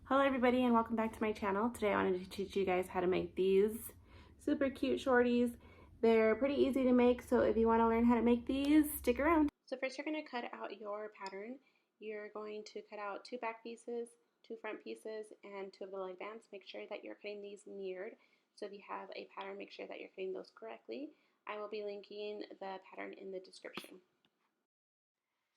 Hello everybody and welcome back to my channel. Today I wanted to teach you guys how to make these super cute shorties. They're pretty easy to make, so if you want to learn how to make these, stick around. So first you're going to cut out your pattern. You're going to cut out 2 back pieces, 2 front pieces, and 2 of the leg bands. Make sure that you're cutting these mirrored. So if you have a pattern, make sure that you're cutting those correctly. I will be linking the pattern in the description.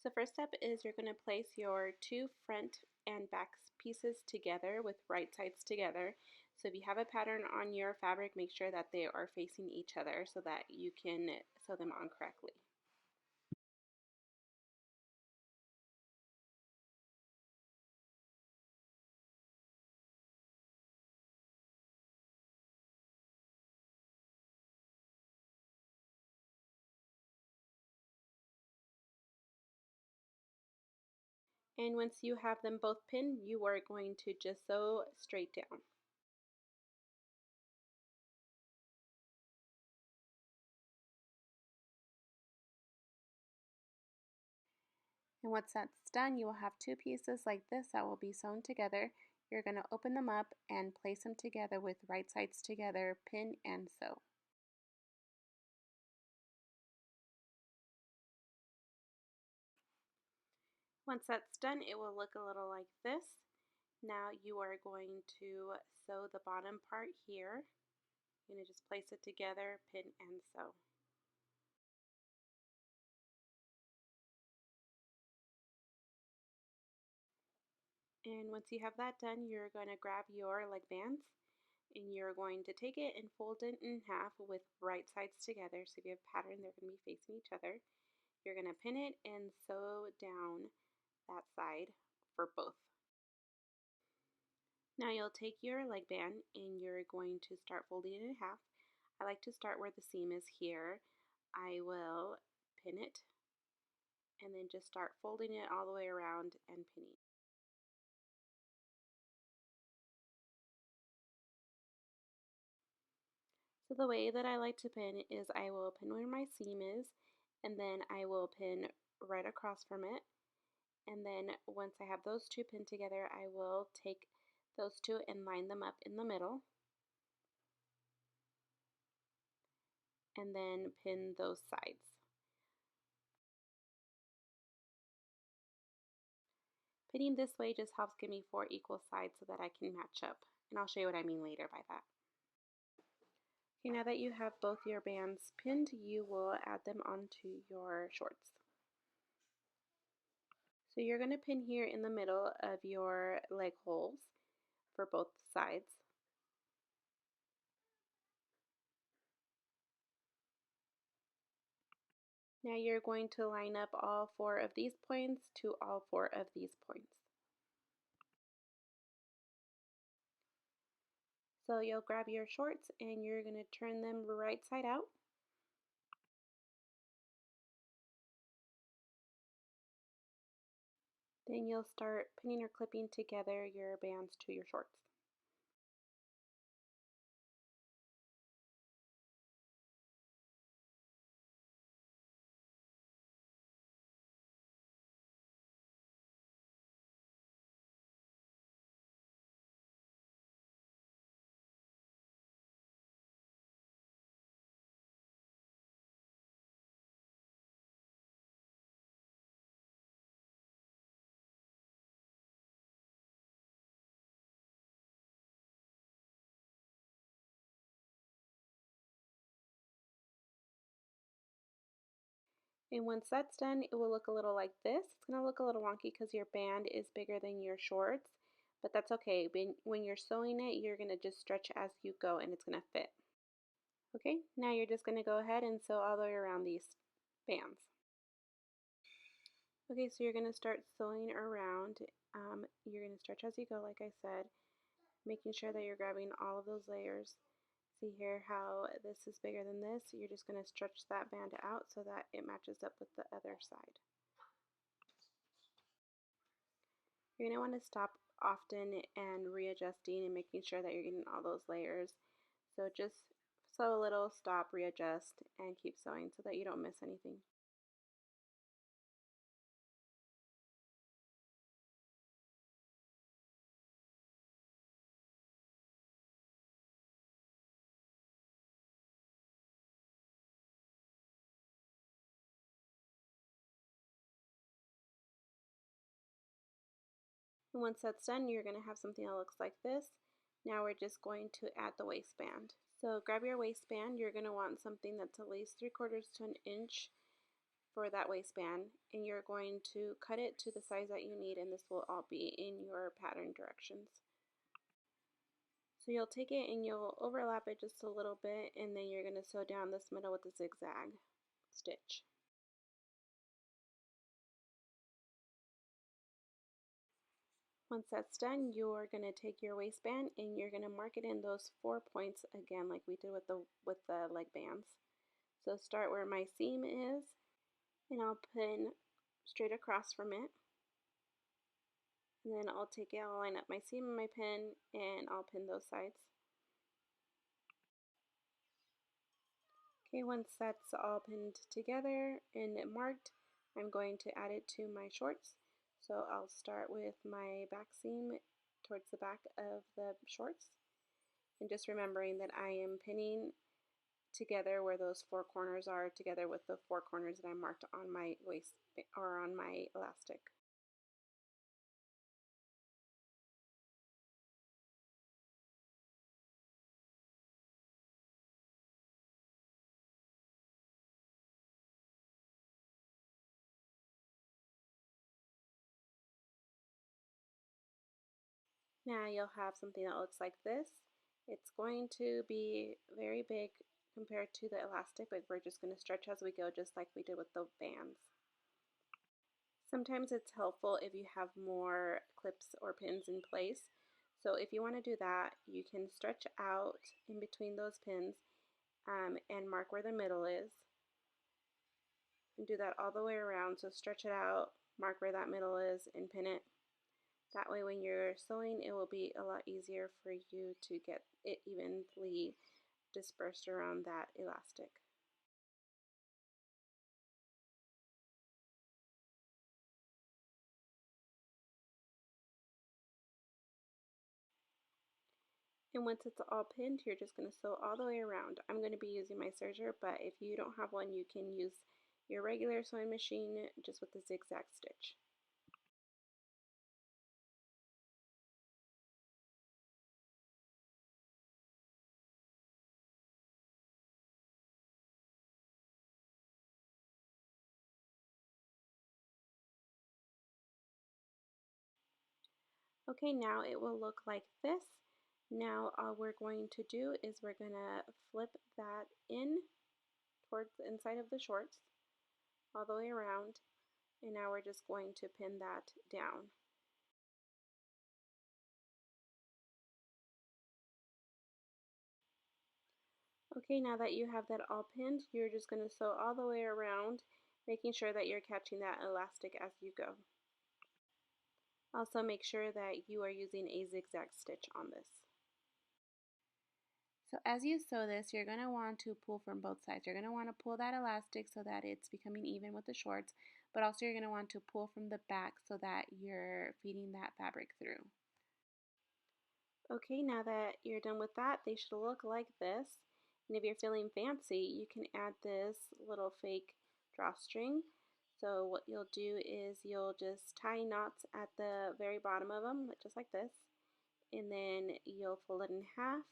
So first step is you're going to place your 2 front and back pieces together with right sides together. So if you have a pattern on your fabric, make sure that they are facing each other so that you can sew them on correctly. And once you have them both pinned, you are going to just sew straight down. And once that's done, you will have 2 pieces like this that will be sewn together. You're going to open them up and place them together with right sides together, pin and sew. Once that's done, it will look a little like this. Now you are going to sew the bottom part here. You're going to just place it together, pin and sew. And once you have that done, you're going to grab your leg bands and you're going to take it and fold it in half with right sides together. So if you have a pattern, they're going to be facing each other. You're going to pin it and sew down that side for both. Now you'll take your leg band and you're going to start folding it in half. I like to start where the seam is here. I will pin it and then just start folding it all the way around and pinning. So the way that I like to pin is I will pin where my seam is and then I will pin right across from it, and then once I have those 2 pinned together, I will take those 2 and line them up in the middle and then pin those sides. Pinning this way just helps give me 4 equal sides so that I can match up, and I'll show you what I mean later by that. Okay, now that you have both your bands pinned, you will add them onto your shorts. So you're going to pin here in the middle of your leg holes for both sides. Now you're going to line up all 4 of these points to all 4 of these points. So you'll grab your shorts and you're going to turn them right side out. Then you'll start pinning or clipping together your bands to your shorts. And once that's done, it will look a little like this. It's going to look a little wonky because your band is bigger than your shorts, but that's okay. When you're sewing it, you're going to just stretch as you go and it's going to fit. Okay, now you're just going to go ahead and sew all the way around these bands. Okay, so you're going to start sewing around. You're going to stretch as you go, like I said, making sure that you're grabbing all of those layers. See here how this is bigger than this. You're just going to stretch that band out so that it matches up with the other side. You're going to want to stop often and readjusting and making sure that you're getting all those layers. So just sew a little, stop, readjust, and keep sewing so that you don't miss anything. And once that's done, you're going to have something that looks like this. Now we're just going to add the waistband. So grab your waistband. You're going to want something that's at least 3/4 to an inch for that waistband, and you're going to cut it to the size that you need, and this will all be in your pattern directions. So you'll take it and you'll overlap it just a little bit, and then you're going to sew down this middle with a zigzag stitch. Once that's done, you're going to take your waistband and you're going to mark it in those 4 points again, like we did with the leg bands. So start where my seam is, and I'll pin straight across from it. And then I'll take it, I'll line up my seam and my pin, and I'll pin those sides. Okay, once that's all pinned together and marked, I'm going to add it to my shorts. So I'll start with my back seam towards the back of the shorts, and just remembering that I am pinning together where those 4 corners are together with the 4 corners that I marked on my waist or on my elastic. Now you'll have something that looks like this. It's going to be very big compared to the elastic, but we're just going to stretch as we go, just like we did with the bands. Sometimes it's helpful if you have more clips or pins in place. So if you want to do that, you can stretch out in between those pins and mark where the middle is. And do that all the way around. So stretch it out, mark where that middle is, and pin it. That way when you're sewing, it will be a lot easier for you to get it evenly dispersed around that elastic. And once it's all pinned, you're just going to sew all the way around. I'm going to be using my serger, but if you don't have one, you can use your regular sewing machine just with the zigzag stitch. Okay, now it will look like this. Now all we're going to do is we're going to flip that in towards the inside of the shorts all the way around, and now we're just going to pin that down. Okay, now that you have that all pinned, you're just going to sew all the way around, making sure that you're catching that elastic as you go. Also make sure that you are using a zigzag stitch on this. So as you sew this, you're going to want to pull from both sides. You're going to want to pull that elastic so that it's becoming even with the shorts, but also you're going to want to pull from the back so that you're feeding that fabric through. Okay, now that you're done with that, they should look like this. And if you're feeling fancy, you can add this little fake drawstring. So what you'll do is you'll just tie knots at the very bottom of them, just like this. And then you'll fold it in half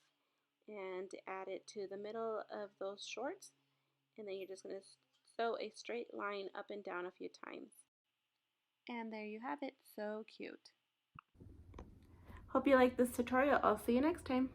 and add it to the middle of those shorts. And then you're just going to sew a straight line up and down a few times. And there you have it, so cute. Hope you liked this tutorial. I'll see you next time.